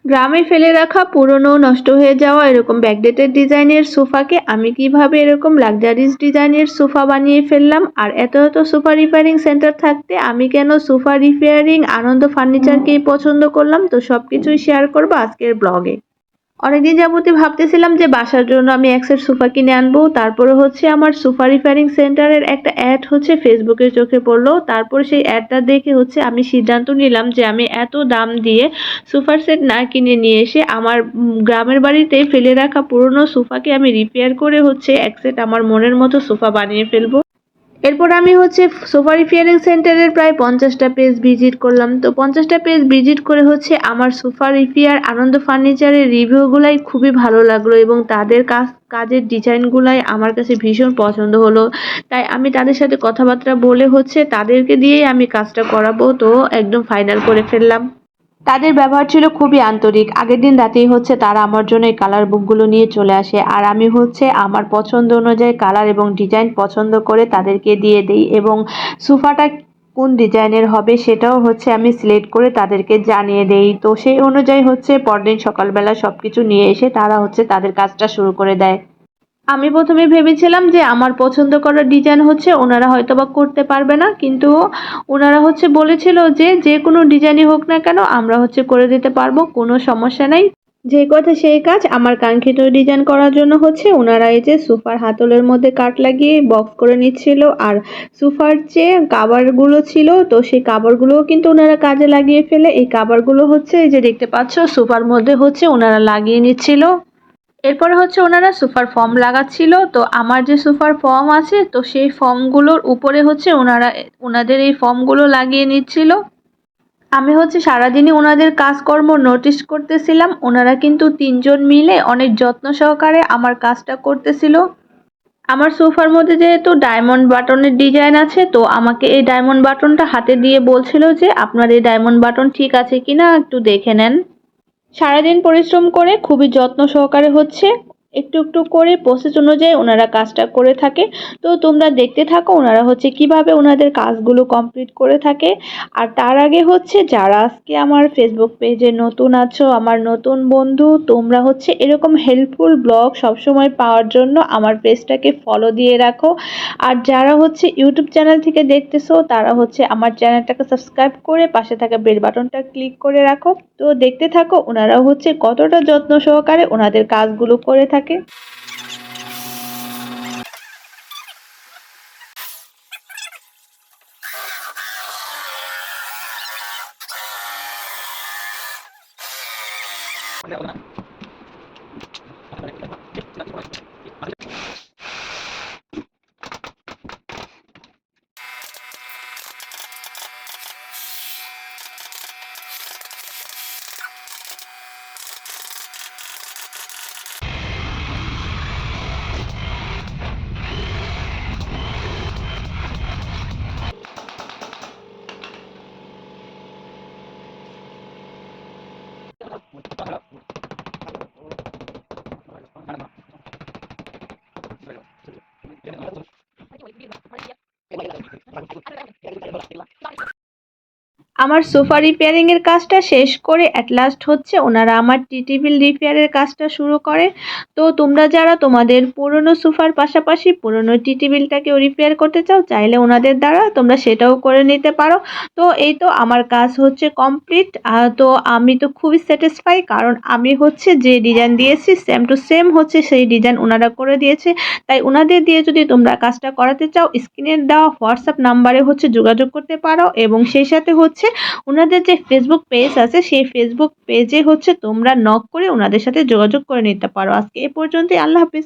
গ্রামে ফেলে রাখা পুরনো নষ্ট হয়ে যাওয়া এরকম ব্যাকডেটেড ডিজাইনের সোফাকে আমি কিভাবে এরকম লাক্সারিস ডিজাইনের সোফা বানিয়ে ফেললাম। আর এত এত সোফা রিপেয়ারিং সেন্টার থাকতে আমি কেন সোফা রিপেয়ারিং আনন্দ ফার্নিচারকেই পছন্দ করলাম, তো সবকিছুই শেয়ার করবো আজকের ব্লগে। অনেকদিন যাবতই ভাবতেছিলাম যে বাসার জন্য আমি এক সেট সোফা কিনে আনবো। তারপরে হচ্ছে আমার সোফা রিপেয়ারিং সেন্টারের একটা অ্যাড হচ্ছে ফেসবুকে চোখে পড়লো। তারপর সেই অ্যাডটা দেখে হচ্ছে আমি সিদ্ধান্ত নিলাম যে আমি এত দাম দিয়ে সোফার সেট না কিনে নিয়ে এসে আমার গ্রামের বাড়িতে ফেলে রাখা পুরনো সোফাকে আমি রিপেয়ার করে হচ্ছে এক সেট আমার মনের মতো সোফা বানিয়ে ফেলবো। এরপর আমি হচ্ছে সোফা রিপেয়ারিং সেন্টারের প্রায় 50টা পেজ ভিজিট করলাম। তো 50টা পেজ ভিজিট করে হচ্ছে আমার সোফা রিপেয়ার আনন্দ ফার্নিচারের রিভিউগুলাই খুবই ভালো লাগলো এবং তাদের কাজের ডিজাইনগুলাই আমার কাছে ভীষণ পছন্দ হলো। তাই আমি তাদের সাথে কথাবার্তা বলে হচ্ছে তাদেরকে দিয়েই আমি কাজটা করাবো, তো একদম ফাইনাল করে ফেললাম। তাদের ব্যবহার ছিল খুবই আন্তরিক। আগের দিন রাতেই হচ্ছে তারা আমার জন্য এই কালার বুকগুলো নিয়ে চলে আসে। আর আমি হচ্ছে আমার পছন্দ অনুযায়ী কালার এবং ডিজাইন পছন্দ করে তাদেরকে দিয়ে দেই এবং সোফাটা কোন ডিজাইনের হবে সেটাও হচ্ছে আমি সিলেক্ট করে তাদেরকে জানিয়ে দেই। তো সেই অনুযায়ী হচ্ছে পরদিন সকালবেলা সবকিছু নিয়ে এসে তারা হচ্ছে তাদের কাজটা শুরু করে দেয়। আমি প্রথমে ভেবেছিলাম যে আমার পছন্দ করা ডিজাইন হচ্ছে ওনারা হয়তোবা করতে পারবে না, কিন্তু ওনারা হচ্ছে বলেছিল যে যে কোনো ডিজাইনই হোক না কেন আমরা হচ্ছে করে দিতে পারবো, কোনো সমস্যা নাই। যে কথা সেই কাজ। আমার কাঙ্ক্ষিত ডিজাইন করার জন্য হচ্ছে ওনারা এই যে সোফার হাতলের মধ্যে কাট লাগিয়ে বক্স করে নিচ্ছিল। আর সোফার যে কাভারগুলো ছিল তো সেই কাভারগুলোও কিন্তু ওনারা কাজে লাগিয়ে ফেলে। এই কাভারগুলো হচ্ছে এই যে দেখতে পাচ্ছ সোফার মধ্যে হচ্ছে ওনারা লাগিয়ে নিচ্ছিল। এরপরে হচ্ছে ওনারা সোফার ফর্ম লাগাচ্ছিল। তো আমার যে সোফার ফর্ম আছে তো সেই ফর্মগুলোর উপরে হচ্ছে ওনারা ওনাদের এই ফর্মগুলো লাগিয়ে নিচ্ছিল। আমি হচ্ছে সারাদিনই ওনাদের কাজকর্ম নোটিস করতেছিলাম। ওনারা কিন্তু তিনজন মিলে অনেক যত্ন সহকারে আমার কাজটা করতেছিল। আমার সোফার মধ্যে যেহেতু ডায়মন্ড বাটনের ডিজাইন আছে তো আমাকে এই ডায়মন্ড বাটনটা হাতে দিয়ে বলছিল যে আপনার এই ডায়মন্ড বাটন ঠিক আছে কিনা একটু দেখে নেন। সারাদিন পরিশ্রম করে খুবই যত্ন সহকারে হচ্ছে একটু একটু করে প্রসেস অনুযায়ী ওনারা কাজটা করে থাকে। তো তোমরা দেখতে থাকো ওনারা হচ্ছে কিভাবে ওনাদের কাজগুলো কমপ্লিট করে থাকে। আর তার আগে হচ্ছে যারা আজকে আমার ফেসবুক পেজে নতুন আছো, আমার নতুন বন্ধু, তোমরা হচ্ছে এরকম হেল্পফুল ব্লগ সবসময় পাওয়ার জন্য আমার পেজটাকে ফলো দিয়ে রাখো। আর যারা হচ্ছে ইউটিউব চ্যানেল থেকে দেখতেছো তারা হচ্ছে আমার চ্যানেলটাকে সাবস্ক্রাইব করে পাশে থাকা বেল বাটনটা ক্লিক করে রাখো। তো দেখতে থাকো ওনারা হচ্ছে কতটা যত্ন সহকারে ওনাদের কাজগুলো করে থাকে। আমার সোফা রিপেয়ারিং এর কাজটা শেষ করে এট লাস্ট হচ্ছে ওনারা আমার টি টেবিল রিপেয়ারের কাজটা শুরু করে। তো তোমরা যারা তোমাদের পুরনো সোফার পাশাপাশি পুরনো টি টেবিলটাকেও রিপেয়ার করতে চাও চাইলে ওনাদের দ্বারা তোমরা সেটাও করে নিতে পারো। তো এই তো আমার কাজ হচ্ছে কমপ্লিট। তো আমি তো খুবই স্যাটিসফাই, কারণ আমি হচ্ছে যে ডিজাইন দিয়েছি সেম টু সেম হচ্ছে সেই ডিজাইন ওনারা করে দিয়েছে। তাই ওনাদের দিয়ে যদি তোমরা কাজটা করাতে চাও স্ক্রিনে দেওয়া হোয়াটসঅ্যাপ নাম্বারে হচ্ছে যোগাযোগ করতে পারো এবং সেই সাথে হচ্ছে ওনাদের যে ফেসবুক পেজ আছে সেই ফেসবুক পেজে হচ্ছে তোমরা নক করে ওনাদের সাথে যোগাযোগ করে নিতে পারো। আজকে এ পর্যন্তই। আল্লাহ হাফিজ।